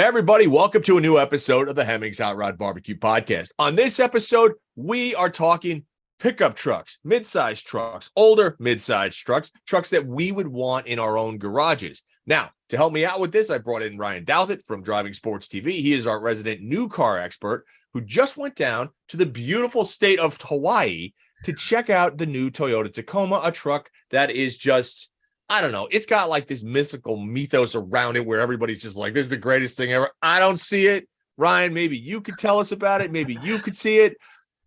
Hey, everybody, welcome to a new episode of the Hemmings Hot Rod BBQ podcast. On this episode, we are talking pickup trucks, mid-sized trucks, older mid-sized trucks that we would want in our own garages. Now, to help me out with this, I brought in Ryan Douthit from Driving Sports TV. He is our resident new car expert who just went down to the beautiful state of Hawaii to check out the new Toyota Tacoma, a truck that is just, I don't know, it's got like this mythical mythos around it where everybody's just like, this is the greatest thing ever. I don't see it. Ryan, maybe you could tell us about it. Maybe you could see it.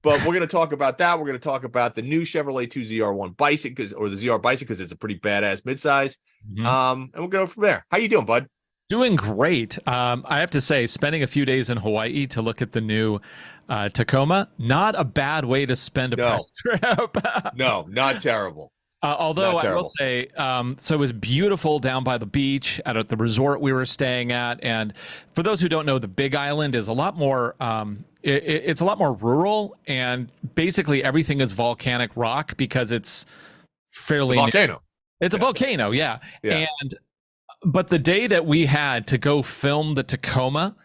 But we're going to talk about that. We're going to talk about the new Chevrolet 2ZR1 Bison, or the ZR Bison, because it's a pretty badass midsize. And we'll go from there. How you doing, bud? Doing great. I have to say, spending a few days in Hawaii to look at the new Tacoma, not a bad way to spend a press trip. No, not terrible. Although I will say, so it was beautiful down by the beach at the resort we were staying at. And for those who don't know, the Big Island is a lot more, it's a lot more rural, and basically everything is volcanic rock because it's fairly volcano. It's a volcano, yeah. But the day that we had to go film the Tacoma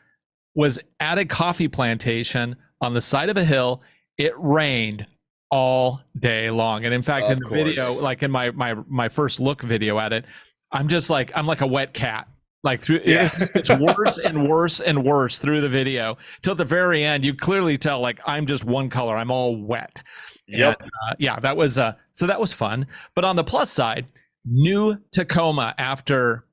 was at a coffee plantation on the side of a hill. It rained all day long, and in fact, in the video, like in my first look video at it, I'm like a wet cat. Like it's worse and worse and worse through the video till the very end. You clearly tell like I'm just one color. I'm all wet. Yep. And, that was so that was fun. But on the plus side, new Tacoma after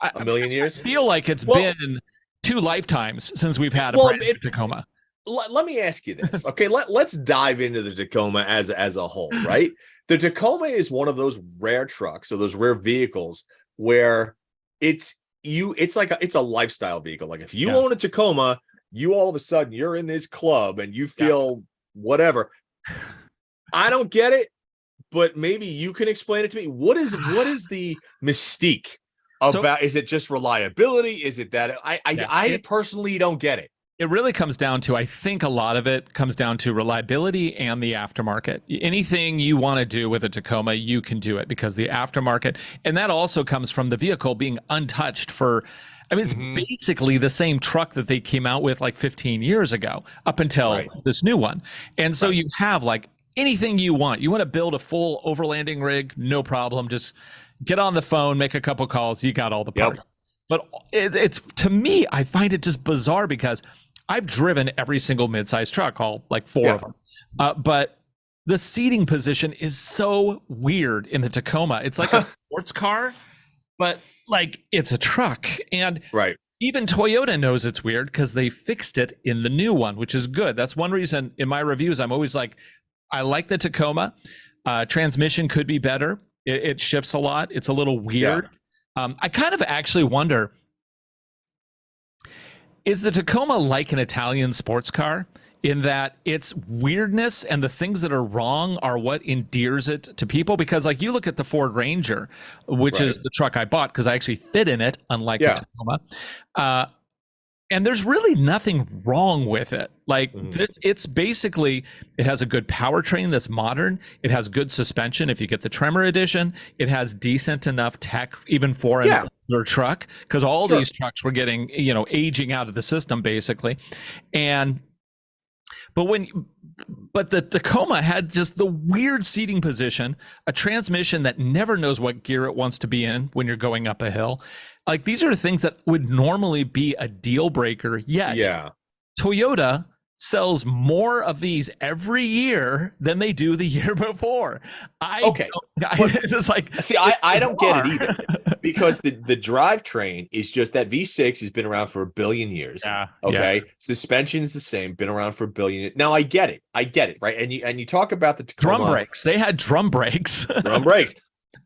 a million years. I feel like it's been 2 lifetimes since we've had a brand new Tacoma. Let me ask you this. Okay, let's dive into the Tacoma as a whole, right? The Tacoma is one of those rare trucks or those rare vehicles where it's a lifestyle vehicle. Like if you own a Tacoma, you all of a sudden you're in this club and you feel whatever. I don't get it, but maybe you can explain it to me. What is the mystique about? Is it just reliability? Is it that I personally don't get it? It really comes down to, I think a lot of it comes down to reliability and the aftermarket. Anything you want to do with a Tacoma, you can do it because the aftermarket, and that also comes from the vehicle being untouched for, I mean, it's basically the same truck that they came out with like 15 years ago up until this new one. And so you have like anything you want. You want to build a full overlanding rig, no problem. Just get on the phone, make a couple calls, you got all the parts. But it's to me, I find it just bizarre because I've driven every single mid-sized truck, all like 4 of them. But the seating position is so weird in the Tacoma. It's like a sports car, but like it's a truck. And even Toyota knows it's weird because they fixed it in the new one, which is good. That's one reason in my reviews, I'm always like, I like the Tacoma. Transmission could be better. It shifts a lot. It's a little weird. I kind of actually wonder, is the Tacoma like an Italian sports car in that its weirdness and the things that are wrong are what endears it to people? Because like you look at the Ford Ranger, which is the truck I bought because I actually fit in it, unlike the Tacoma. And there's really nothing wrong with it. Like it's basically, it has a good powertrain that's modern. It has good suspension. If you get the Tremor edition, it has decent enough tech even for an older truck, because all these trucks were getting, aging out of the system basically. But the Tacoma had just the weird seating position, a transmission that never knows what gear it wants to be in when you're going up a hill. Like these are things that would normally be a deal breaker. Yet Toyota sells more of these every year than they do the year before. It's like, see, I don't get it either, because the drivetrain is just that V6 has been around for 1 billion years. Suspension is the same, been around for 1 billion. Now I get it, right? And you talk about the Tacoma. Drum brakes. They had drum brakes.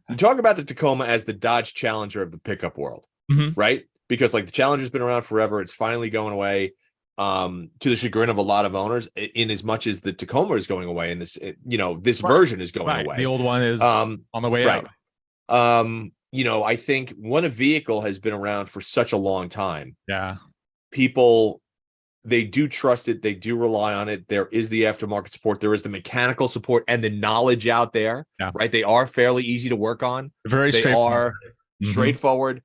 You talk about the Tacoma as the Dodge Challenger of the pickup world, right? Because like the Challenger's been around forever. It's finally going away, to the chagrin of a lot of owners, in as much as the Tacoma is going away and this, this version is going away. The old one is on the way out. I think when a vehicle has been around for such a long time, people, they do trust it. They do rely on it. There is the aftermarket support. There is the mechanical support and the knowledge out there, right? They are fairly easy to work on. Very straightforward. Straightforward.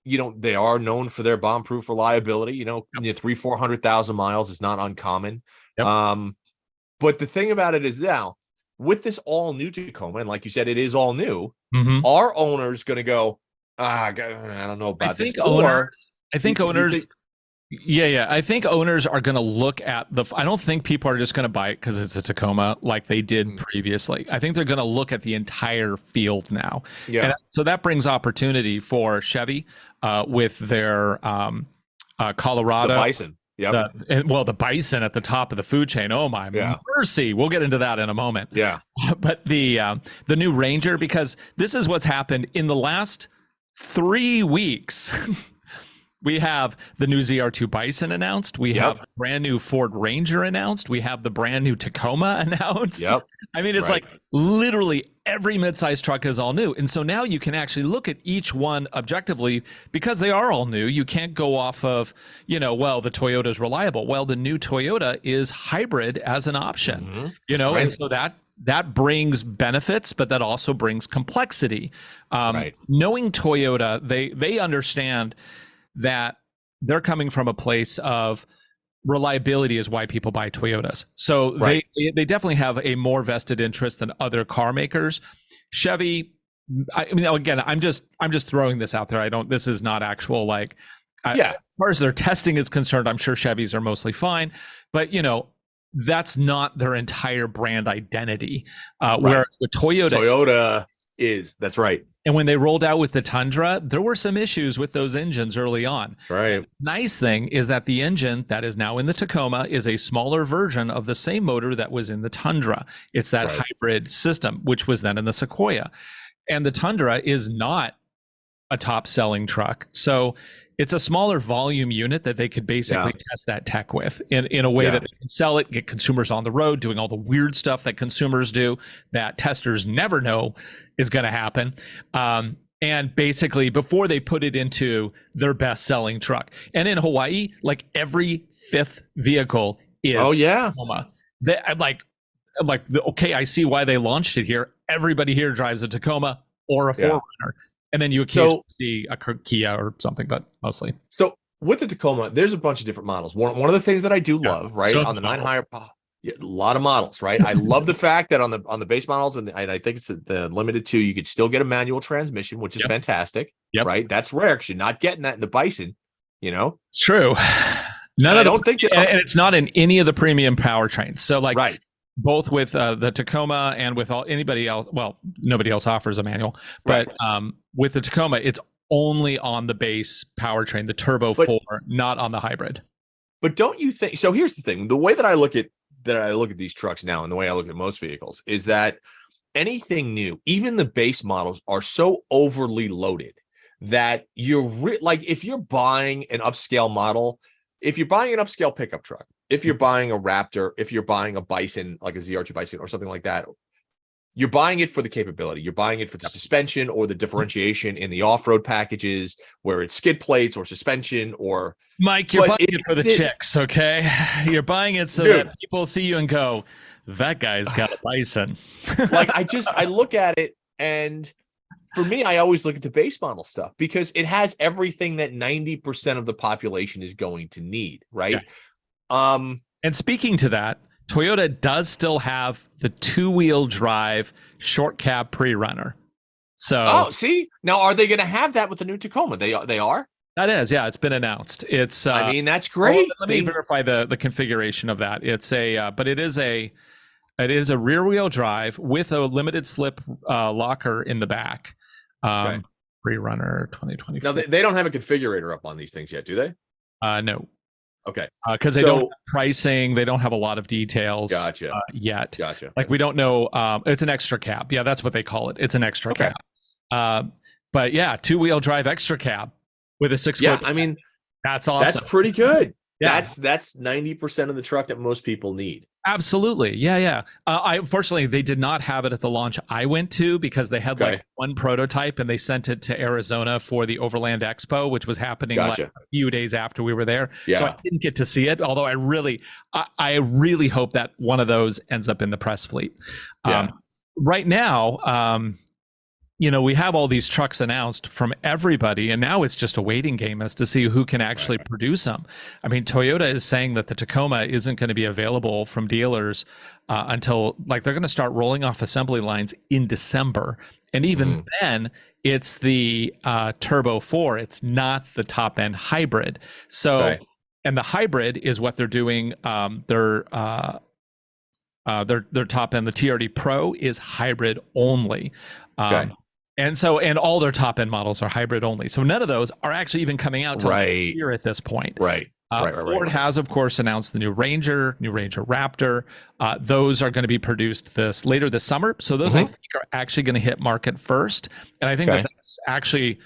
they are known for their bomb-proof reliability. 400,000 miles is not uncommon. Yep. But the thing about it is now, with this all new Tacoma, and like you said, it is all new, Mm-hmm. are owners going to go, I don't know about this? I think owners are going to look at I don't think people are just going to buy it because it's a Tacoma like they did previously. I think they're going to look at the entire field now. Yeah. And so that brings opportunity for Chevy with their Colorado. The Bison. Yep. The Bison at the top of the food chain. Oh my mercy. We'll get into that in a moment. Yeah. But the new Ranger, because this is what's happened in the last 3 weeks. We have the new ZR2 Bison announced. We have a brand new Ford Ranger announced. We have the brand new Tacoma announced. Yep. I mean, it's like literally every midsize truck is all new. And so now you can actually look at each one objectively because they are all new. You can't go off of, the Toyota is reliable. Well, the new Toyota is hybrid as an option, and so that brings benefits, but that also brings complexity. Knowing Toyota, they understand that they're coming from a place of reliability is why people buy Toyotas. So they definitely have a more vested interest than other car makers. Chevy, I mean, again, I'm just throwing this out there. This is not actual as far as their testing is concerned, I'm sure Chevys are mostly fine, but that's not their entire brand identity. Whereas with Toyota is, that's right. And when they rolled out with the Tundra, there were some issues with those engines early on. Right. Nice thing is that the engine that is now in the Tacoma is a smaller version of the same motor that was in the Tundra. It's that hybrid system, which was then in the Sequoia. And the Tundra is not a top-selling truck. So it's a smaller volume unit that they could basically test that tech with in a way that they can sell it, get consumers on the road, doing all the weird stuff that consumers do that testers never know is going to happen. And basically before they put it into their best-selling truck. And in Hawaii, like every fifth vehicle is Tacoma. Okay, I see why they launched it here. Everybody here drives a Tacoma or a 4Runner. And then you occasionally see a Kia or something, but mostly. So with the Tacoma, there's a bunch of different models. One of the things that I do love, on the 9 higher, a lot of models, right? I love the fact that on the base models, and I think it's the limited 2, you could still get a manual transmission, which is fantastic, right? That's rare because you're not getting that in the Bison, It's true. And it's not in any of the premium powertrains. So both with the Tacoma and with anybody else, well, nobody else offers a manual, but with the Tacoma, it's only on the base powertrain, the Turbo 4, not on the hybrid. But don't you think? So here's the thing: the way that I look at these trucks now, and the way I look at most vehicles, is that anything new, even the base models, are so overly loaded that if you're buying an upscale model, if you're buying an upscale pickup truck, if you're buying a Raptor, if you're buying a Bison, like a ZR2 Bison or something like that, you're buying it for the capability. You're buying it for the suspension or the differentiation in the off-road packages where it's skid plates or suspension or... Mike, you're buying it for the chicks, okay? You're buying it so that people see you and go, that guy's got a Bison. I look at it, and for me, I always look at the base model stuff because it has everything that 90% of the population is going to need, right? Yeah. And speaking to that, Toyota does still have the 2-wheel drive short cab pre-runner. So see, now are they going to have that with the new Tacoma? They are. That is, it's been announced. It's I mean, that's great. Let me verify the configuration of that. It's but it is a rear wheel drive with a limited slip locker in the back. Pre-runner 2024. Now they don't have a configurator up on these things yet, do they? No. Okay. Because they don't have pricing, they don't have a lot of details yet. Gotcha. Like we don't know. It's an extra cab. Yeah, that's what they call it. It's an extra cab. But 2-wheel drive extra cab with a 6 foot. Yeah, I mean, that's awesome. That's pretty good. Yeah. That's 90% of the truck that most people need. Absolutely. Yeah. Unfortunately, they did not have it at the launch I went to because they had one prototype and they sent it to Arizona for the Overland Expo, which was happening a few days after we were there. Yeah. So I didn't get to see it, although I really hope that one of those ends up in the press fleet. Right now, we have all these trucks announced from everybody, and now it's just a waiting game as to see who can actually produce them. I mean, Toyota is saying that the Tacoma isn't going to be available from dealers until they're going to start rolling off assembly lines in December. And even then, it's the Turbo 4. It's not the top end hybrid. So, and the hybrid is what they're doing. Their top end, the TRD Pro, is hybrid only. And all their top end models are hybrid only. So none of those are actually even coming out till next year at this point. Ford has, of course, announced the new Ranger Raptor. Those are going to be produced later this summer. So those I think are actually going to hit market first. And I think that's actually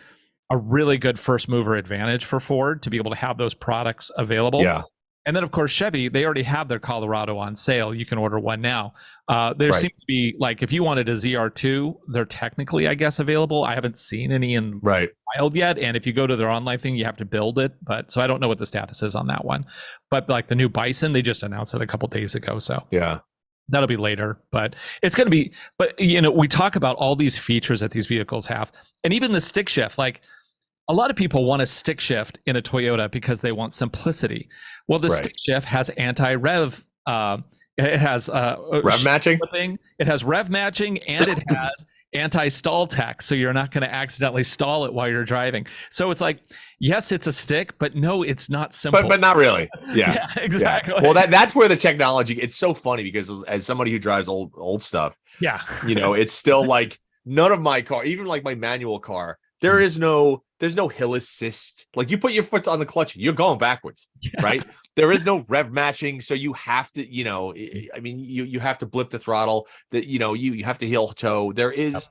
a really good first mover advantage for Ford to be able to have those products available. Yeah. And then, of course, Chevy, they already have their Colorado on sale. You can order one now. There seems to be, if you wanted a ZR2, they're technically, I guess, available. I haven't seen any in wild yet. And if you go to their online thing, you have to build it. So I don't know what the status is on that one. But the new Bison, they just announced it a couple days ago. So yeah, that'll be later. But it's going to be, we talk about all these features that these vehicles have. And even the stick shift, a lot of people want a stick shift in a Toyota because they want simplicity. Well, the stick shift has anti-rev. It has rev matching. It has rev matching, and it has anti-stall tech, so you're not going to accidentally stall it while you're driving. So it's yes, it's a stick, but no, it's not simple. But not really. Yeah, exactly. Yeah. Well, that's where the technology. It's so funny because as somebody who drives old stuff, it's still none of my car, even my manual car, there's no hill assist. You put your foot on the clutch, you're going backwards, right? There is no rev matching, so you have to, you have to blip the throttle. That you have to heel toe. There is,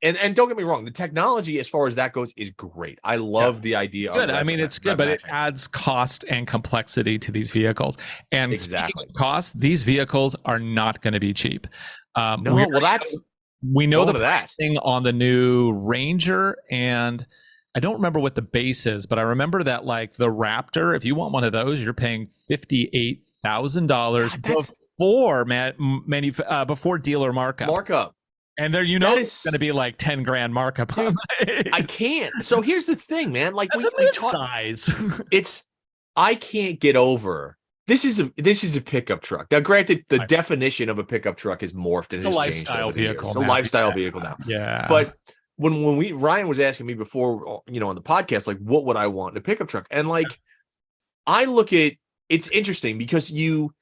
and don't get me wrong, the technology as far as that goes is great. I love the idea. Good. It's good, but it adds cost and complexity to these vehicles. And speaking of cost, these vehicles are not going to be cheap. We know the pricing on the new Ranger, and I don't remember what the base is, but I remember that the Raptor, if you want one of those, you're paying $58,000 before dealer markup. And there, it's going to be $10,000 markup. Dude, I can't. So here's the thing, man. We talk size. I can't get over. This is a pickup truck. Now, granted, the definition of a pickup truck is morphed and has changed over the years. It's a lifestyle vehicle now. Yeah. But when Ryan was asking me before, on the podcast, what would I want in a pickup truck? And I look at, it's interesting because you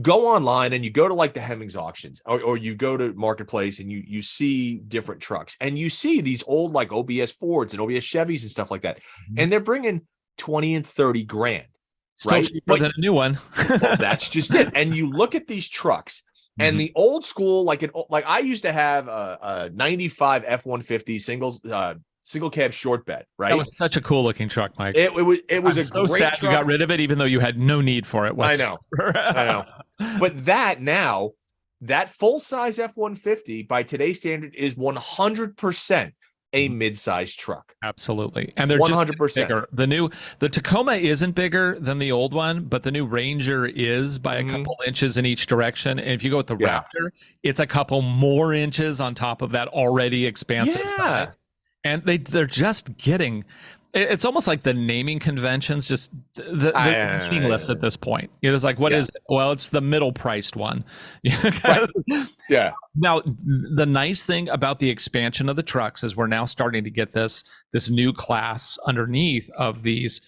go online and you go to the Hemmings auctions or you go to Marketplace and you see different trucks and you see these old OBS Fords and OBS Chevys and stuff like that. And they're bringing 20 and 30 grand. Still cheaper than a new one. Well, that's just it. And you look at these trucks and the old school, I used to have a 95 F-150 single cab short bed, right? That was such a cool looking truck, Mike. It was a so great sad truck. You got rid of it, even though you had no need for it whatsoever. I know. But that full size F-150 by today's standard is 100% a mid-sized truck. Absolutely. And they're 100% just bigger. The Tacoma isn't bigger than the old one, but the new Ranger is by a couple inches in each direction. And if you go with the Raptor, it's a couple more inches on top of that already expansive side. And they're just getting, it's almost like the naming conventions just they're meaningless at this point. It's what is it? Well, it's the middle priced one. Yeah. Now, the nice thing about the expansion of the trucks is we're now starting to get this new class underneath of these.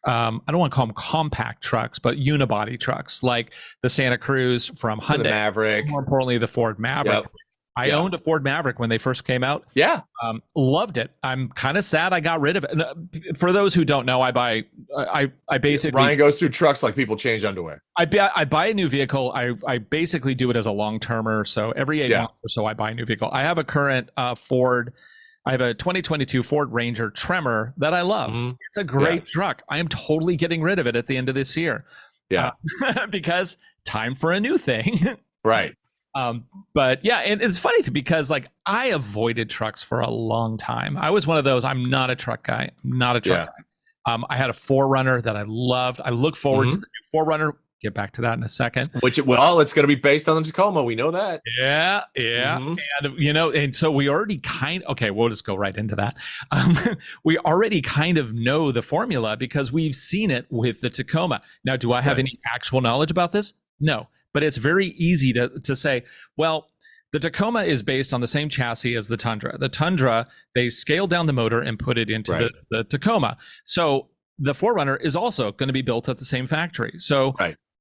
I don't want to call them compact trucks, but unibody trucks like the Santa Cruz from Hyundai, the Maverick, more importantly, the Ford Maverick. Yep. I owned a Ford Maverick when they first came out. Yeah. Loved it. I'm kind of sad I got rid of it. For those who don't know, I basically... Ryan goes through trucks like people change underwear. I buy a new vehicle. I basically do it as a long-termer. So every 8 months or so, I buy a new vehicle. I have a current Ford. I have a 2022 Ford Ranger Tremor that I love. It's a great truck. I am totally getting rid of it at the end of this year. Yeah. Because time for a new thing. Right. But yeah, and it's funny because I avoided trucks for a long time. I was one of those. I'm not a truck guy. I'm not a truck guy. I had a 4Runner that I loved. I look forward to the new 4Runner get back to that in a second. Which, well, it's going to be based on the Tacoma. We know that. Yeah. And, and so we already okay, we'll just go right into that. We already kind of know the formula because we've seen it with the Tacoma. Now, do I have any actual knowledge about this? No, but it's very easy to say, well, the Tacoma is based on the same chassis as the Tundra. The Tundra, they scaled down the motor and put it into the Tacoma. So the 4Runner is also going to be built at the same factory. So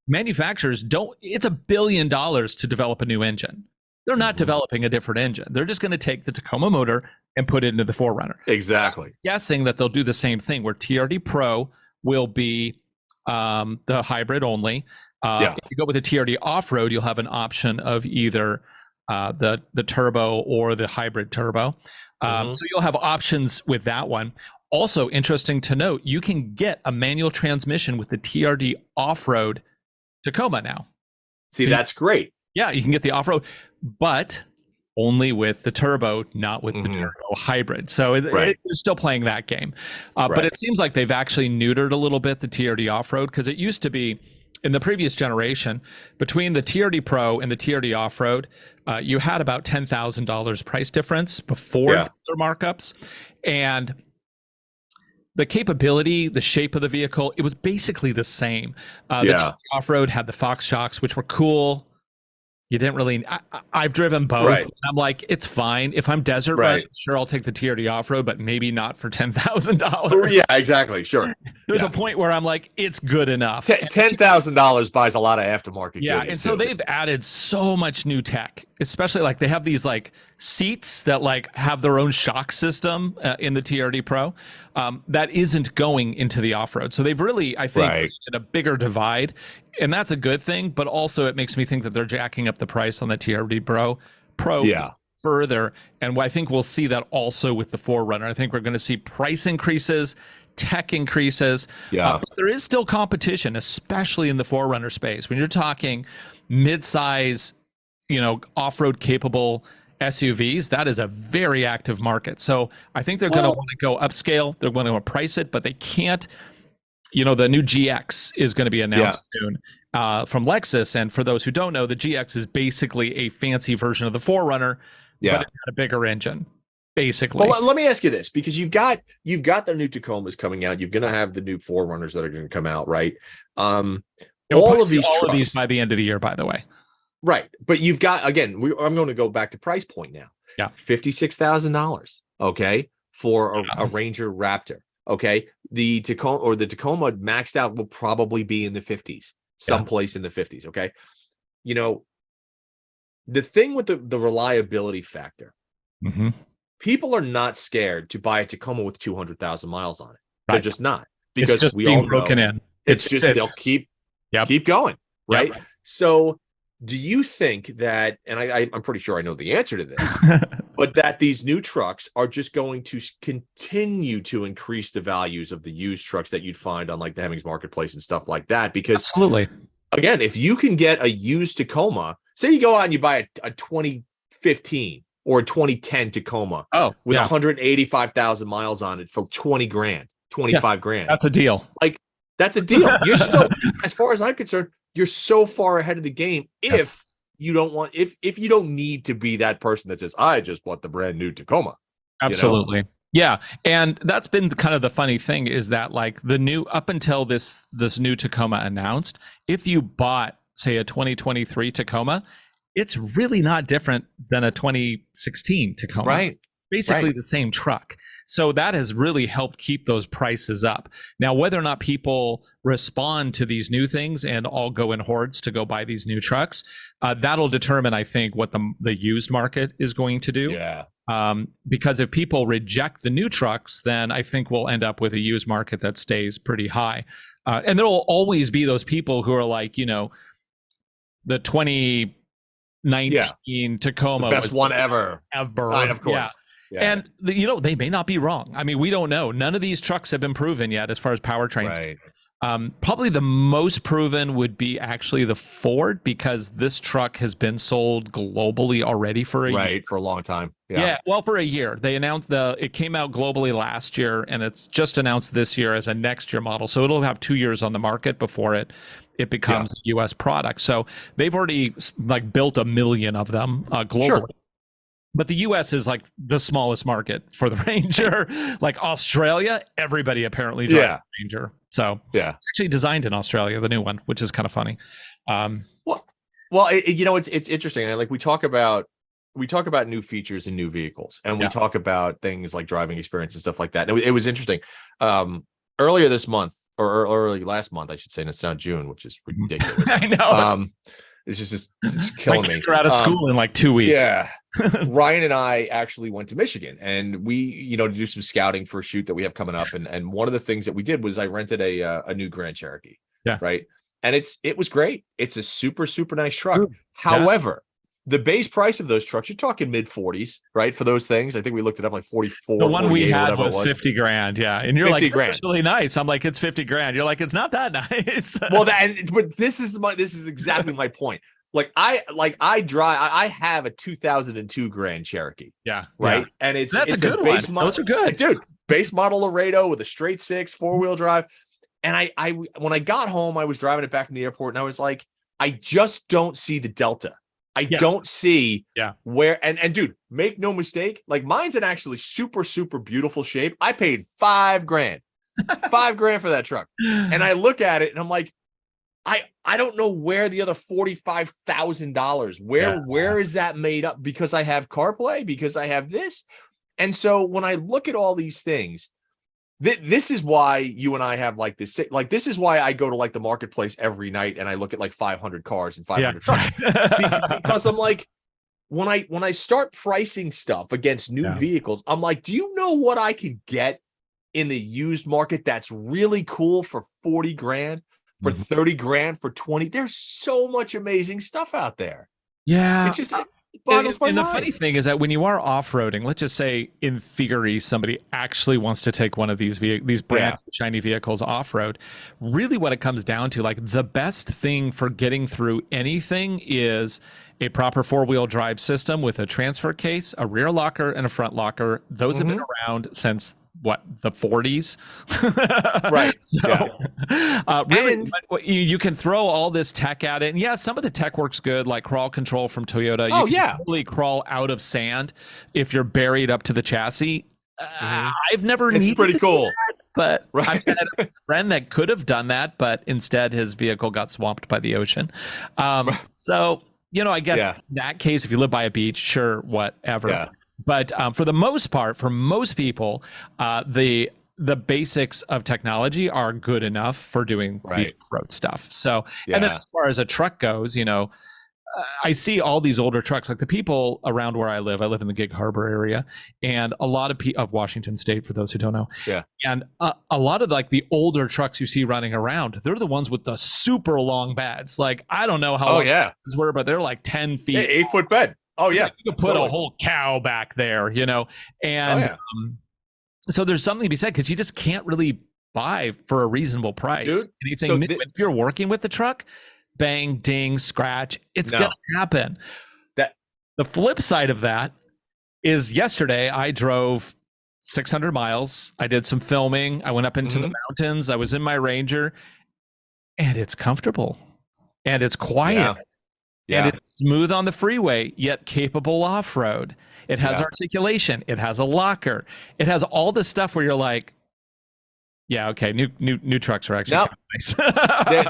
manufacturers it's $1 billion to develop a new engine. They're not developing a different engine. They're just going to take the Tacoma motor and put it into the 4Runner. Exactly. I'm guessing that they'll do the same thing where TRD Pro will be the hybrid only. If you go with the TRD off-road, you'll have an option of either the turbo or the hybrid turbo. So you'll have options with that one. Also interesting to note, you can get a manual transmission with the TRD off-road Tacoma now. See, that's great. Yeah, you can get the off-road, but only with the turbo, not with the turbo hybrid. So they're still playing that game. But it seems like they've actually neutered a little bit the TRD off-road, because it used to be in the previous generation, between the TRD Pro and the TRD off-road, you had about $10,000 price difference before their markups. And the capability, the shape of the vehicle, it was basically the same. The TRD off-road had the Fox shocks, which were cool. You didn't really, I've driven both. And I'm like, it's fine. If I'm desert running, sure, I'll take the TRD off-road, but maybe not for $10,000. Yeah, exactly. Sure. There's a point where I'm like, it's good enough. $10,000 buys a lot of aftermarket. Yeah. And so they've added so much new tech, especially like they have these like seats that like have their own shock system in the TRD Pro that isn't going into the off-road. So they've really, I think, created a bigger divide. And that's a good thing, but also it makes me think that they're jacking up the price on the TRD Pro further. And I think we'll see that also with the 4Runner. I think we're going to see price increases, tech increases. But there is still competition, especially in the 4Runner space. When you're talking mid-size, off-road capable SUVs, that is a very active market. So I think they're going to want to go upscale. They're going to price it, but they can't. The new GX is going to be announced soon from Lexus. And for those who don't know, the GX is basically a fancy version of the 4Runner, but it's got a bigger engine, basically. Well, let me ask you this, because you've got the new Tacomas coming out. You're going to have the new 4Runners that are going to come out, right? All of these by the end of the year, by the way. Right. But you've got, again, I'm going to go back to price point now. Yeah. $56,000, okay, for a Ranger Raptor. Okay, the Tacoma maxed out will probably be in the 50s, someplace in the 50s. Okay, the thing with the reliability factor, people are not scared to buy a Tacoma with 200,000 miles on it. They're just not, because we all know broken in. They'll keep going, right? Yep. So, do you think that, and I'm pretty sure I know the answer to this, but that these new trucks are just going to continue to increase the values of the used trucks that you'd find on like the Hemmings Marketplace and stuff like that? Because absolutely, again, if you can get a used Tacoma, say you go out and you buy a 2015 or a 2010 Tacoma with 185,000 miles on it for 20 grand, 25 grand. That's a deal. Like, that's a deal. You're still, as far as I'm concerned, you're so far ahead of the game if you don't need to be that person that says, I just bought the brand new Tacoma. Absolutely. Yeah. And that's been kind of the funny thing, is that like up until this new Tacoma announced, if you bought, say, a 2023 Tacoma, it's really not different than a 2016 Tacoma. Right. Basically the same truck. So that has really helped keep those prices up. Now, whether or not people respond to these new things and all go in hordes to go buy these new trucks, that'll determine, I think, what the used market is going to do. Yeah. Because if people reject the new trucks, then I think we'll end up with a used market that stays pretty high. And there will always be those people who are like, the 2019 Tacoma, the best one ever. Right, of course. Yeah. Yeah. And they may not be wrong. I mean, we don't know. None of these trucks have been proven yet as far as powertrains. Right. Probably the most proven would be actually the Ford, because this truck has been sold globally already for a year. Right, for a long time. Yeah, well, for a year. They announced it came out globally last year, and it's just announced this year as a next year model. So it'll have 2 years on the market before it becomes a US product. So they've already like built 1 million of them globally. Sure. But the US is like the smallest market for the Ranger. Like Australia, everybody apparently drives the Ranger. So it's actually designed in Australia, the new one, which is kind of funny. It's interesting. Like we talk about new features in new vehicles, and we talk about things like driving experience and stuff like that. And it was interesting. Earlier this month, or early last month, I should say, and it's now June, which is ridiculous. I know. It's just killing me. Kids are out of school in like 2 weeks. Yeah. Ryan and I actually went to Michigan, and we, to do some scouting for a shoot that we have coming up. And one of the things that we did was I rented a new Grand Cherokee. Yeah. Right. And it was great. It's a super, super nice truck. Ooh, however, the base price of those trucks, you're talking mid 40s, right? For those things. I think we looked it up, like 44. The one we had was 50 grand. Yeah. And you're like, it's really nice. I'm like, it's 50 grand. You're like, it's not that nice. Well, but this is exactly my point. I have a 2002 Grand Cherokee. Yeah. Right. Yeah. And it's a good base model. Those are good. Dude, base model Laredo with a straight 6 4-wheel drive. And I when I got home, I was driving it back from the airport, and I was like, I just don't see the Delta. I don't see where, and dude, make no mistake, like mine's in actually super, super beautiful shape. I paid $5 grand, $5 grand for that truck. And I look at it and I'm like, I don't know where the other $45,000, where is that made up? Because I have CarPlay, because I have this. And so when I look at all these things, this is why you and I have like this. Like this is why I go to like the marketplace every night and I look at like 500 cars and 500 trucks, because I'm like, when I start pricing stuff against new vehicles, I'm like, do you know what I could get in the used market that's really cool for 40 grand, for 30 grand, for 20? There's so much amazing stuff out there. Yeah, it's just. And the funny thing is that when you are off-roading, let's just say in theory somebody actually wants to take one of these brand shiny vehicles off-road, really what it comes down to, like the best thing for getting through anything is a proper 4-wheel drive system with a transfer case, a rear locker, and a front locker. Those have been around since the 40s. Right. So really, you can throw all this tech at it, and some of the tech works good, like crawl control from Toyota. You can really crawl out of sand if you're buried up to the chassis. I've never needed pretty cool that, but I've had a friend that could have done that, but instead his vehicle got swamped by the ocean. So I guess in that case, if you live by a beach, sure, whatever. But for the most part, for most people, the basics of technology are good enough for doing the road stuff. So, and then as far as a truck goes, I see all these older trucks, like the people around where I live in the Gig Harbor area, and a lot of Washington State, for those who don't know. Yeah. And a lot of like the older trucks you see running around, they're the ones with the super long beds. Like, I don't know how long these were, but they're like 10 feet. 8-foot bed. Oh yeah. You could put a whole cow back there, and so there's something to be said, because you just can't really buy for a reasonable price. Dude, anything new. If you're working with the truck, bang, ding, scratch, it's gonna happen. The flip side of that is yesterday I drove 600 miles. I did some filming. I went up into the mountains. I was in my Ranger, and it's comfortable and it's quiet. And it's smooth on the freeway, yet capable off-road. It has articulation. It has a locker. It has all this stuff where you're like, new trucks are actually nice.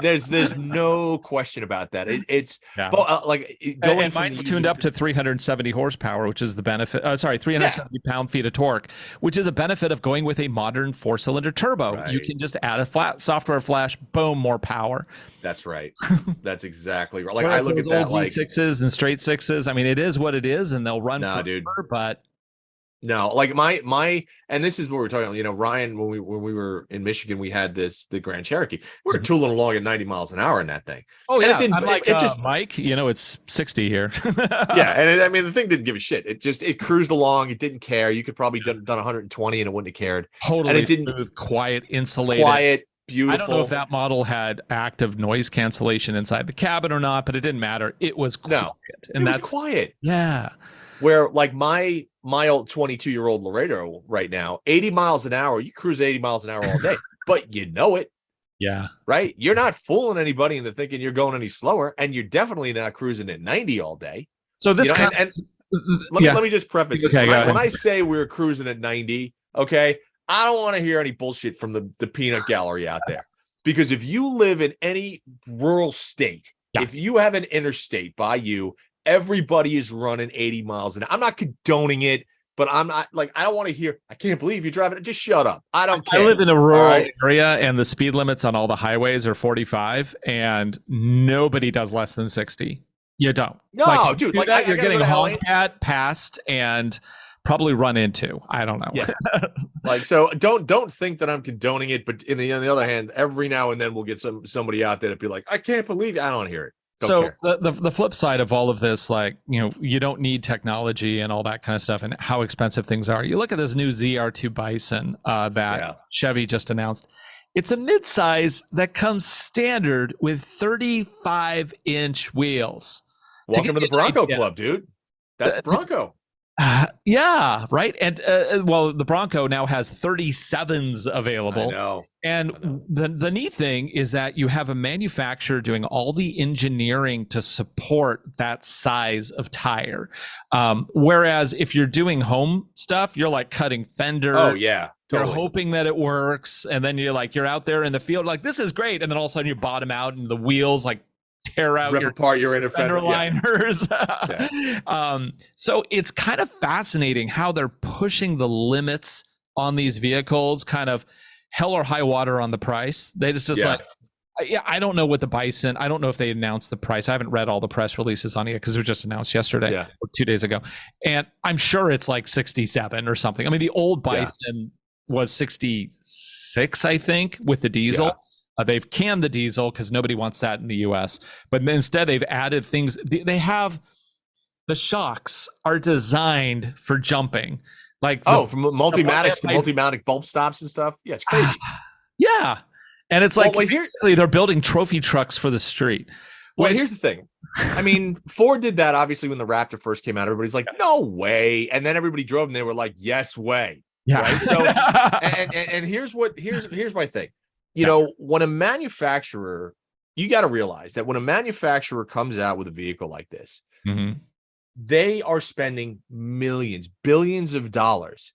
there's no question about that. It's going. Mine's tuned up to 370 horsepower, which is the benefit. 370 pound-feet of torque, which is a benefit of going with a modern 4-cylinder turbo. You can just add a software flash, boom, more power. That's right. That's exactly right. Like, I look at that like sixes and straight sixes. I mean, it is what it is, and they'll run forever, dude. But no, like my, and this is what we're talking about. Ryan, when we were in Michigan, we had the Grand Cherokee. We were tooling along at 90 miles an hour in that thing. Oh yeah, it just Mike, it's 60 here. And the thing didn't give a shit. It cruised along. It didn't care. You could probably done 120 and it wouldn't have cared. Totally, and it didn't smooth, quiet, insulated. beautiful. I don't know if that model had active noise cancellation inside the cabin or not, but it didn't matter. It was quiet. No, and that's quiet. Yeah. Where like my old 22-year-old Laredo right now, 80 miles an hour, you cruise 80 miles an hour all day, but you know it. Yeah. Right. You're not fooling anybody into thinking you're going any slower, and you're definitely not cruising at 90 all day. So this let me just preface this. Okay, when I say we're cruising at 90, okay, I don't want to hear any bullshit from the peanut gallery out there. Because if you live in any rural state, if you have an interstate by you, everybody is running 80 miles an hour. I'm not condoning it, but I'm not like, I don't want to hear, I can't believe you're driving it. Just shut up. I don't care. I live in a rural area, and the speed limits on all the highways are 45, and nobody does less than 60. You don't. No, dude. Like that, you're getting honked at, passed, and probably run into. I don't know. Yeah. Like, so don't think that I'm condoning it, but on the other hand, every now and then we'll get somebody out there to be like, I can't believe it. I don't hear it. So the flip side of all of this, like, you know, you don't need technology and all that kind of stuff and how expensive things are. You look at this new ZR2 Bison that Chevy just announced. It's a midsize that comes standard with 35-inch wheels. Welcome to the Bronco Club, dude. That's Bronco. Yeah, right. And well, the Bronco now has 37s available. I know. And the neat thing is that you have a manufacturer doing all the engineering to support that size of tire. Whereas if you're doing home stuff, you're like cutting fender. Oh yeah. Totally. You're hoping that it works, and then you're out there in the field like, this is great, and then all of a sudden you bottom out and the wheels like tear out, rip apart your inner fender liners. So it's kind of fascinating how they're pushing the limits on these vehicles, kind of hell or high water on the price. They just like, I don't know what the Bison, I don't know if they announced the price. I haven't read all the press releases on it because it was just announced yesterday or 2 days ago. And I'm sure it's like 67 or something. I mean, the old Bison was 66, I think, with the diesel. They've canned the diesel because nobody wants that in the US. But instead, they've added things. They have, the shocks are designed for jumping. Like from multimatics to multimatic bulb stops and stuff. Yeah, it's crazy. Yeah. And it's like, they're building trophy trucks for the street. Well, here's the thing. I mean, Ford did that, obviously, when the Raptor first came out. Everybody's like, no way. And then everybody drove and they were like, yes way. Yeah. Right. So, and here's my thing. You know, when a manufacturer, you got to realize that when a manufacturer comes out with a vehicle like this, they are spending millions, billions of dollars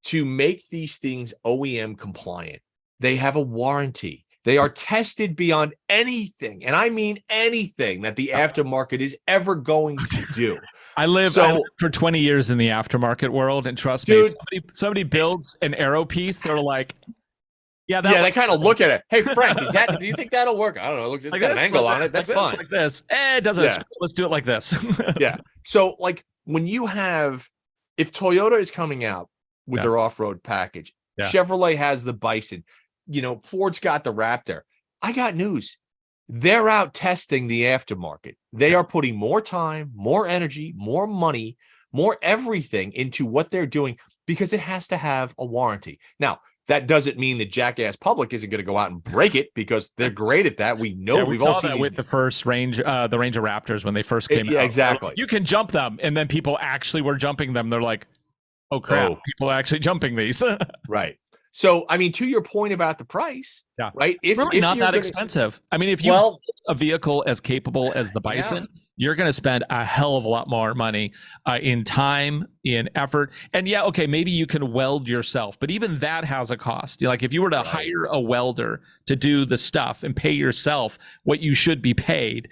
to make these things OEM compliant. They have a warranty. They are tested beyond anything, and I mean anything that the aftermarket is ever going to do. I lived for 20 years in the aftermarket world, and trust me, somebody builds an aero piece, they're like, they kind of look at it. Hey, Frank, do you think that'll work? I don't know. Look, just got an angle on it. That's fine. Like this. It doesn't. Let's do it like this. So, like, when you have, if Toyota is coming out with their off-road package, Chevrolet has the Bison, you know, Ford's got the Raptor. I got news. They're out testing the aftermarket. They are putting more time, more energy, more money, more everything into what they're doing because it has to have a warranty. Now, that doesn't mean the jackass public isn't going to go out and break it because they're great at that. We know we've all seen that with the first Ranger Raptors when they first came out. Yeah, exactly. You can jump them, and then people actually were jumping them. They're like, oh crap, people are actually jumping these. Right. So, I mean, to your point about the price, right? It's really not that expensive. I mean, if you build a vehicle as capable as the Bison, you're going to spend a hell of a lot more money in time, in effort. And maybe you can weld yourself, but even that has a cost. Like if you were to hire a welder to do the stuff and pay yourself what you should be paid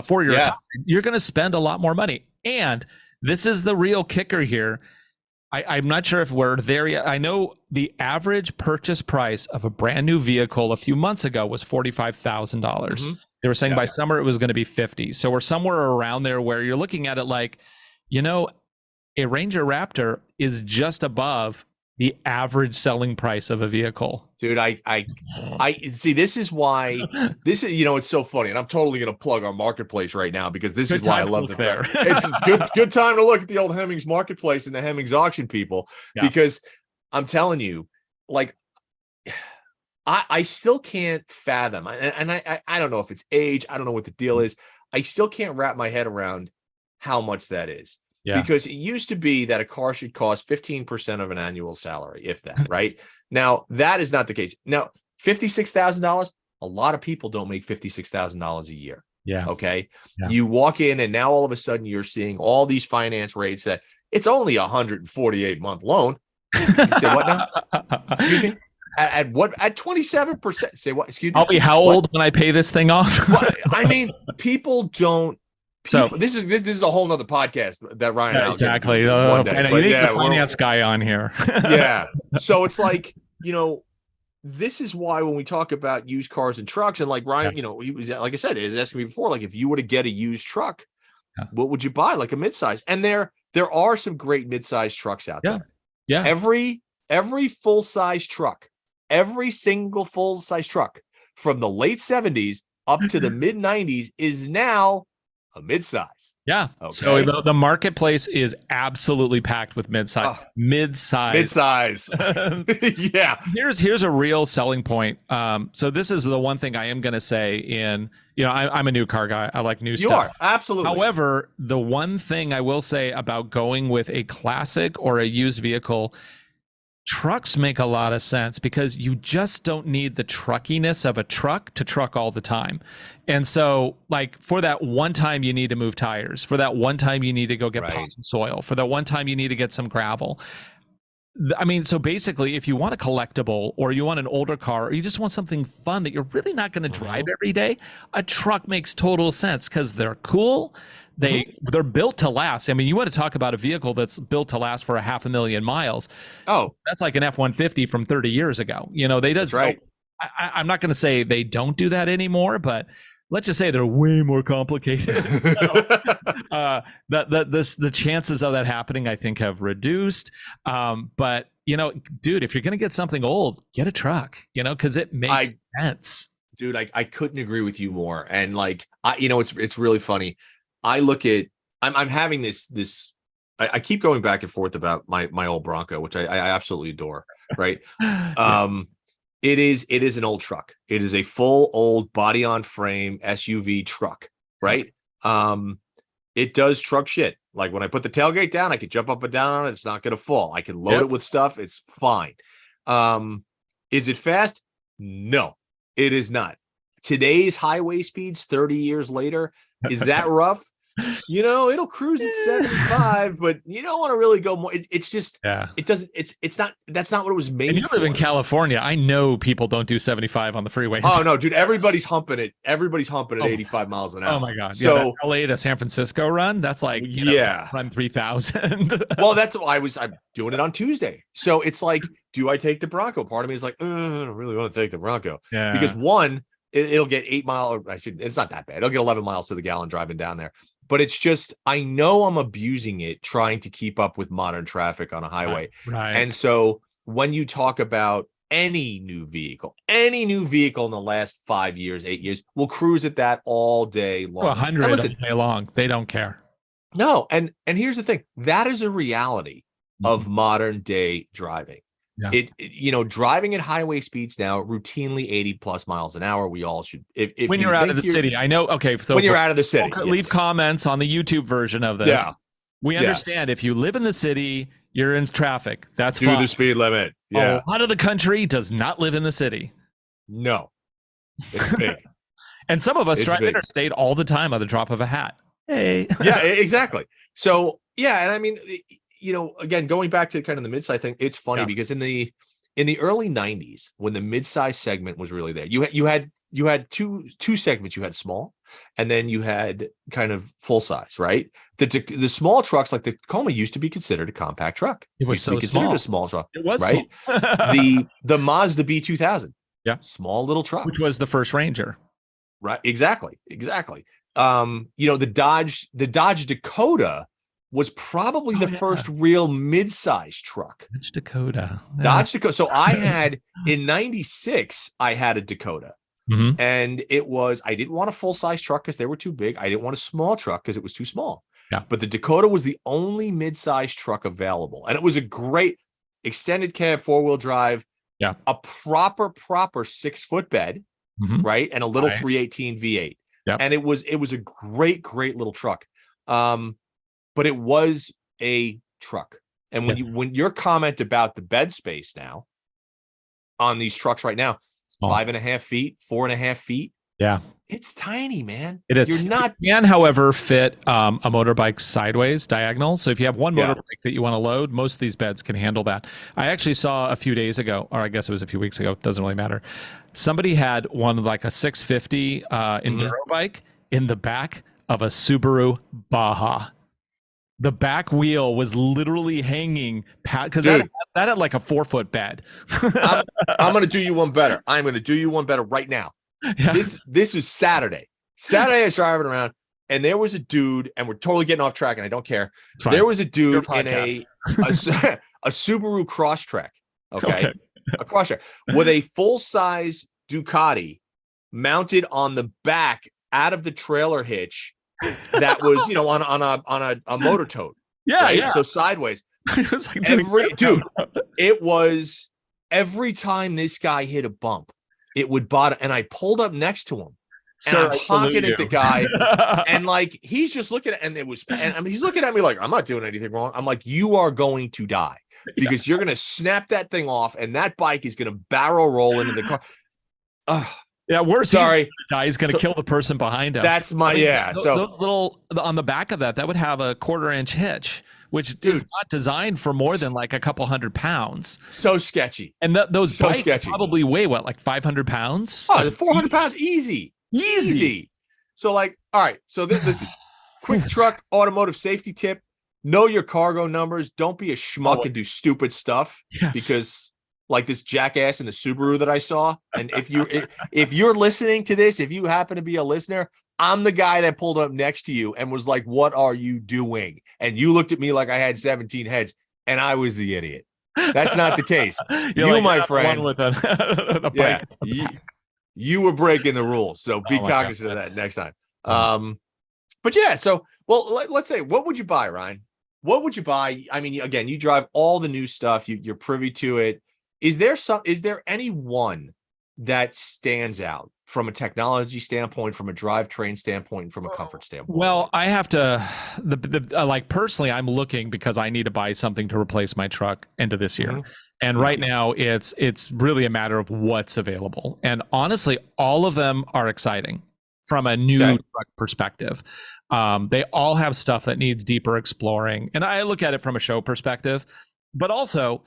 for your time, you're going to spend a lot more money. And this is the real kicker here. I'm not sure if we're there yet. I know the average purchase price of a brand new vehicle a few months ago was $45,000. They were saying by summer it was going to be 50. So we're somewhere around there where you're looking at it like, you know, a Ranger Raptor is just above the average selling price of a vehicle. Dude, I see. This is why you know, it's so funny. And I'm totally going to plug our marketplace right now because this is why I love the fact. It's good time to look at the old Hemmings marketplace and the Hemmings auction people because I'm telling you, like, I still can't fathom, and I don't know if it's age. I don't know what the deal is. I still can't wrap my head around how much that is. Yeah. Because it used to be that a car should cost 15% of an annual salary, if that, right? Now, that is not the case. Now, $56,000, a lot of people don't make $56,000 a year. Yeah. Okay. Yeah. You walk in and now all of a sudden you're seeing all these finance rates that it's only a 148-month loan. You say what now? Excuse me? At what? At 27%. Say what? Excuse me? I'll be how old when I pay this thing off? Well, I mean, people don't. So this is a whole nother podcast that Ryan. Yeah, exactly. One day. You need the finance guy on here. Yeah. So it's like, this is why when we talk about used cars and trucks, and like Ryan, he was, like I said, he was asking me before, like if you were to get a used truck, what would you buy? Like a midsize? And there are some great midsize trucks out there. Yeah. Every full size truck, every single full size truck from the late 70s up to the mid 90s is now a midsize. Yeah. Okay. So the marketplace is absolutely packed with midsize. Midsize. Yeah. Here's a real selling point. So this is the one thing I am going to say I'm a new car guy. I like new stuff. You are. Absolutely. However, the one thing I will say about going with a classic or a used vehicle, trucks make a lot of sense because you just don't need the truckiness of a truck to truck all the time. And so like for that one time you need to move tires, for that one time you need to go get potting soil, for that one time you need to get some gravel. I mean, so basically if you want a collectible or you want an older car or you just want something fun that you're really not going to drive every day, a truck makes total sense because they're cool. They're built to last. I mean, you want to talk about a vehicle that's built to last for 500,000 miles. Oh, that's like an F-150 from 30 years ago. They just, I'm not going to say they don't do that anymore, but let's just say they're way more complicated. The chances of that happening, I think, have reduced. But dude, if you're going to get something old, get a truck, because it makes sense. Dude, I couldn't agree with you more. And like, it's really funny. I look at, I'm having this. I keep going back and forth about my old Bronco, which I absolutely adore. Right. It is an old truck. It is a full old body on frame SUV truck. Right. It does truck shit. Like when I put the tailgate down, I can jump up and down on it. It's not going to fall. I can load it with stuff. It's fine. Is it fast? No, it is not. Today's highway speeds 30 years later. Is that rough? It'll cruise at 75, but you don't want to really go more. It's just, it doesn't, it's not, that's not what it was made for. And you live in California. I know people don't do 75 on the freeways. Oh no, dude, everybody's humping it. Everybody's humping at 85 miles an hour. Oh my God. So LA to San Francisco run, that's like, run 3,000. Well, that's what I'm doing it on Tuesday. So it's like, do I take the Bronco? Part of me is like, I don't really want to take the Bronco. Yeah. Because one, it'll get 8 miles. It's not that bad. It'll get 11 miles to the gallon driving down there. But it's just, I know I'm abusing it trying to keep up with modern traffic on a highway. Right. And so when you talk about any new vehicle in the last 5 years, 8 years, will cruise at that all day long. 100 all day long. They don't care. No. And here's the thing. That is a reality of modern day driving. Yeah. Driving at highway speeds now, routinely 80 plus miles an hour. We all should. If when you're out of the city, I know. Okay, so when you're out of the city, leave comments on the YouTube version of this. Yeah, we understand if you live in the city, you're in traffic. That's fine. Do the speed limit. Yeah, a lot of the country does not live in the city. No, it's big. And some of us drive interstate all the time on the drop of a hat. Hey. Yeah, exactly. So yeah, and I mean. Again, going back to kind of the midsize thing, it's funny because in the early 90s, when the midsize segment was really there, you had two segments. You had small, and then you had kind of full size, right? The small trucks, like the Tacoma, used to be considered a compact truck. It was so considered small. A small truck. It was right. The Mazda B2000, small little truck, which was the first Ranger, right? Exactly. The Dodge Dakota was probably the first real mid-size truck. Dodge Dakota. Dodge Dakota. So I had, in 96, I had a Dakota. Mm-hmm. And I didn't want a full-size truck because they were too big. I didn't want a small truck because it was too small. Yeah. But the Dakota was the only mid-size truck available. And it was a great extended cab, four-wheel drive, Yeah. a proper 6-foot bed, right, and a little 318 V8. Yep. And it was a great little truck. But it was a truck. And when your comment about the bed space now on these trucks right now, Small. 5.5 feet, 4.5 feet. Yeah. It's tiny, man. It is. You're not. You can, however, fit a motorbike sideways, diagonal. So if you have one motorbike that you want to load, most of these beds can handle that. I actually saw a few days ago, or I guess it was a few weeks ago, it doesn't really matter. Somebody had one like a 650 enduro bike in the back of a Subaru Baja. The back wheel was literally hanging because that had like a 4-foot bed. I'm going to do you one better. I'm going to do you one better right now. Yeah. This is Saturday. I was driving around, and there was a dude, and we're totally getting off track, and I don't care. Fine. There was a dude in a Subaru Crosstrek, okay, a Crosstrek with a full-size Ducati mounted on the back out of the trailer hitch that was, on a motor tote. Yeah, right? yeah. So sideways. It was like it was every time this guy hit a bump, it would bottom, and I pulled up next to him. And I'm honking at the guy, and like he's just looking at, and he's looking at me like I'm not doing anything wrong. I'm like, you are going to die because you're gonna snap that thing off, and that bike is gonna barrel roll into the car. Yeah, worse. Sorry, he's going to kill the person behind him. That's my So those little on the back of that would have a 1/4-inch hitch, which is not designed for more than like a couple 100 pounds. So sketchy. And those bikes probably weigh what, like 500 pounds? Oh, 400 pounds, easy. So like, all right. So this quick truck automotive safety tip: know your cargo numbers. Don't be a schmuck and do stupid stuff because. Like this jackass in the Subaru that I saw. And if you're listening to this, if you happen to be a listener, I'm the guy that pulled up next to you and was like, what are you doing? And you looked at me like I had 17 heads, and I was the idiot. That's not the case. My friend, with a bike. You were breaking the rules. So be cognizant of that next time. But yeah, so, well, let's say, what would you buy, Ryan? What would you buy? I mean, again, you drive all the new stuff. You're privy to it. Is there any one that stands out from a technology standpoint, from a drivetrain standpoint, and from a comfort standpoint? Well, I have to, like personally, I'm looking because I need to buy something to replace my truck into this year. And right now it's really a matter of what's available. And honestly, all of them are exciting from a new truck perspective. They all have stuff that needs deeper exploring. And I look at it from a show perspective, but also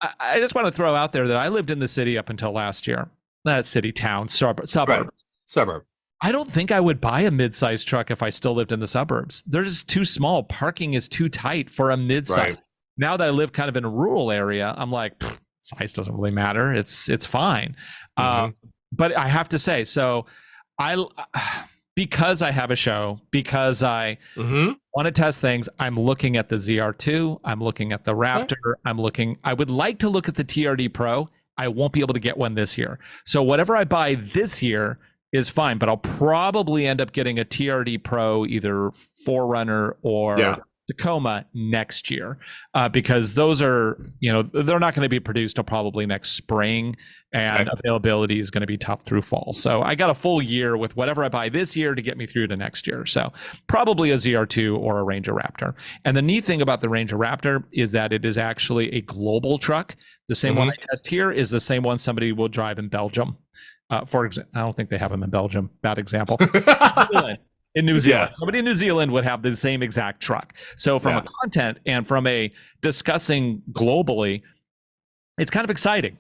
I just want to throw out there that I lived in the city up until last year. Not city, town, suburb. Right. Suburb. I don't think I would buy a mid-sized truck if I still lived in the suburbs. They're just too small. Parking is too tight for a mid-size. Right. Now that I live kind of in a rural area, I'm like, size doesn't really matter. It's fine. But I have to say, so because I have a show, because I want to test things, I'm looking at the ZR2, I'm looking at the Raptor, I would like to look at the TRD Pro. I won't be able to get one this year. So whatever I buy this year is fine, but I'll probably end up getting a TRD Pro, either 4Runner or Tacoma next year, because those are, they're not going to be produced till probably next spring, and availability is going to be tough through fall. So I got a full year with whatever I buy this year to get me through to next year. So probably a ZR2 or a Ranger Raptor. And the neat thing about the Ranger Raptor is that it is actually a global truck. The same one I test here is the same one somebody will drive in Belgium. For example, I don't think they have them in Belgium. Bad example. In New Zealand. Somebody in New Zealand would have the same exact truck. So from a content and from a discussing globally, it's kind of exciting,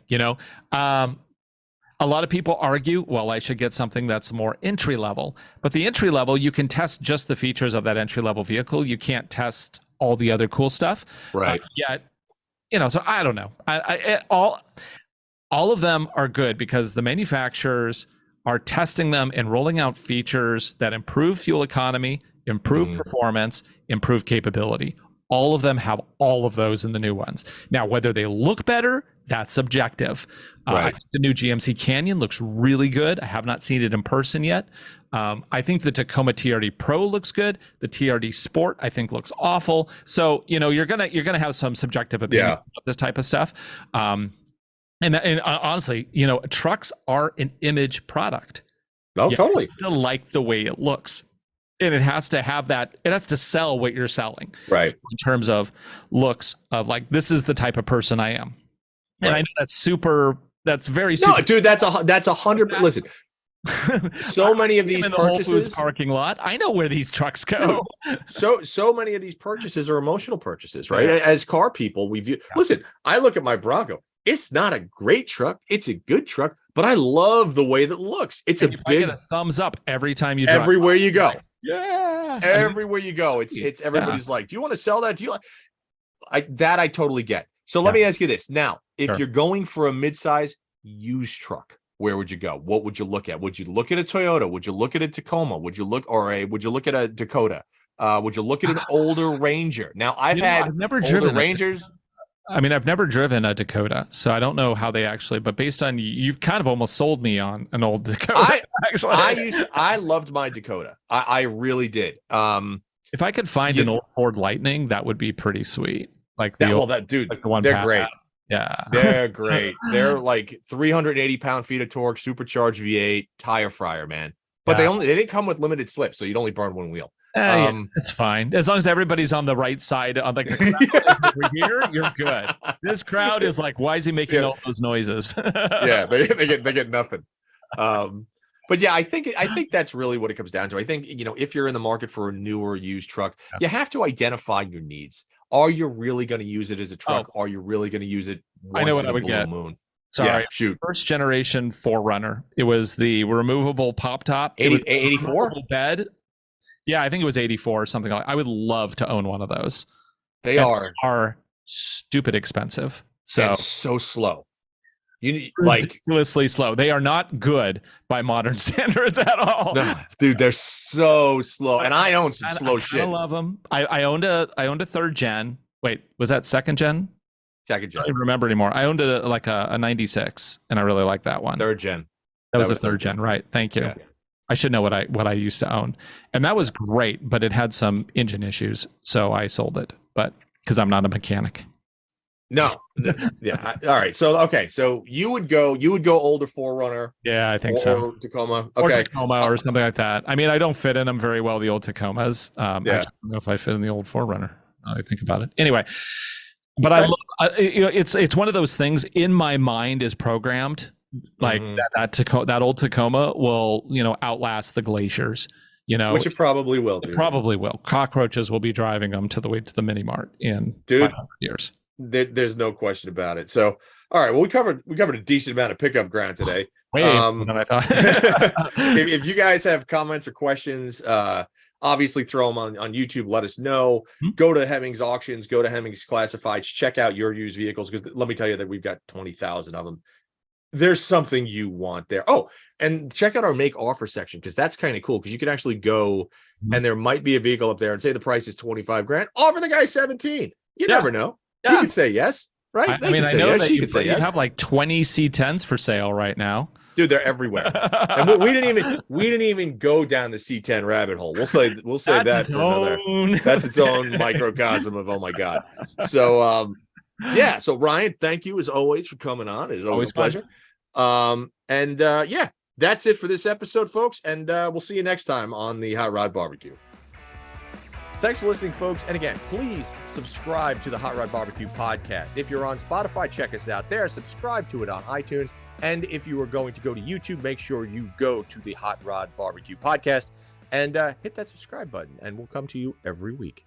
A lot of people argue, well, I should get something that's more entry level. But the entry level, you can test just the features of that entry level vehicle. You can't test all the other cool stuff. Right. Yet, so I don't know. All of them are good because the manufacturers are testing them and rolling out features that improve fuel economy, improve performance, improve capability. All of them have all of those in the new ones. Now, whether they look better, that's subjective. I think the new GMC Canyon looks really good. I have not seen it in person yet. I think the Tacoma TRD Pro looks good. The TRD Sport, I think, looks awful. So, you're gonna have some subjective opinion of this type of stuff. And honestly, trucks are an image product. No, totally. You have to like the way it looks. And it has to have that, it has to sell what you're selling. Right. In terms of looks of like, this is the type of person I am. And I know that's very super. No, dude, that's 100. Listen, so many of these purchases, parking lot. I know where these trucks go. So many of these purchases are emotional purchases, right? Yeah. As car people, we view. Listen, I look at my Bronco. It's not a great truck. It's a good truck, but I love the way that it looks. It's and I get a thumbs up every time you drive. Everywhere you go. Yeah. Everywhere you go, it's everybody's like, do you want to sell that? Do you like I totally get. So let me ask you this. Now, if you're going for a midsize used truck, where would you go? What would you look at? Would you look at a Toyota? Would you look at a Tacoma? Would you look at a Dakota? Would you look at an older Ranger? Now, I've never driven Rangers. I've never driven a Dakota, so I don't know how they actually, but based on you've kind of almost sold me on an old Dakota. I loved my Dakota. I really did. If I could find an old Ford Lightning, that would be pretty sweet. Like the one they're great. Yeah, they're great. They're like 380 pound-feet of torque, supercharged V8, tire fryer, man. But they didn't come with limited slip, so you'd only burn one wheel. It's fine as long as everybody's on the right side. On the over here, you're good. This crowd is like, why is he making all those noises? Yeah, they get nothing. But yeah, I think that's really what it comes down to. I think if you're in the market for a newer used truck, you have to identify your needs. Are you really going to use it as a truck? Are you really going to use it once in a blue moon? Sorry, shoot. First generation 4Runner. It was the removable pop top. 84 bed. Yeah, I think it was 84 or something like that. I would love to own one of those. They are stupid expensive. So slow. Ridiculously slow. They are not good by modern standards at all. No, dude, they're so slow. And I own some slow shit. I love them. I owned a third gen. Wait, was that second gen? Second gen. I don't remember anymore. I owned a 96, and I really like that one. Third gen. That was a third gen, right? Thank you. Yeah. I should know what I used to own, and that was great, but it had some engine issues, so I sold it. But because I'm not a mechanic. No. Yeah. All right. So you would go older 4Runner. Yeah, I think so. Or Tacoma. Okay. Or Tacoma or something like that. I mean, I don't fit in them very well, the old Tacomas. I don't know if I fit in the old 4Runner. I think about it. Anyway, but I love, it's one of those things in my mind is programmed like that old Tacoma will, outlast the Glaciers. Which it probably will do. It probably will. Cockroaches will be driving them to the mini mart in 500 years. There's no question about it. So, all right. Well, we covered a decent amount of pickup ground today. Way more than I thought. if you guys have comments or questions, obviously throw them on YouTube. Let us know. Go to Hemmings Auctions. Go to Hemmings Classifieds. Check out your used vehicles because let me tell you that we've got 20,000 of them. There's something you want there. Oh, and check out our make offer section because that's kind of cool because you can actually go and there might be a vehicle up there and say the price is 25 grand. Offer the guy 17. You never know. Yeah. You could say yes, right? I know that you have like 20 C10s for sale right now. Dude, they're everywhere. And we didn't even go down the C10 rabbit hole. We'll say that for another. That's its own microcosm of oh my god. So so Ryan, thank you as always for coming on. It's always a pleasure. That's it for this episode, folks. And we'll see you next time on the Hot Rod BBQ. Thanks for listening, folks. And again, please subscribe to the Hot Rod BBQ podcast. If you're on Spotify, check us out there. Subscribe to it on iTunes. And if you are going to go to YouTube, make sure you go to the Hot Rod BBQ podcast and hit that subscribe button. And we'll come to you every week.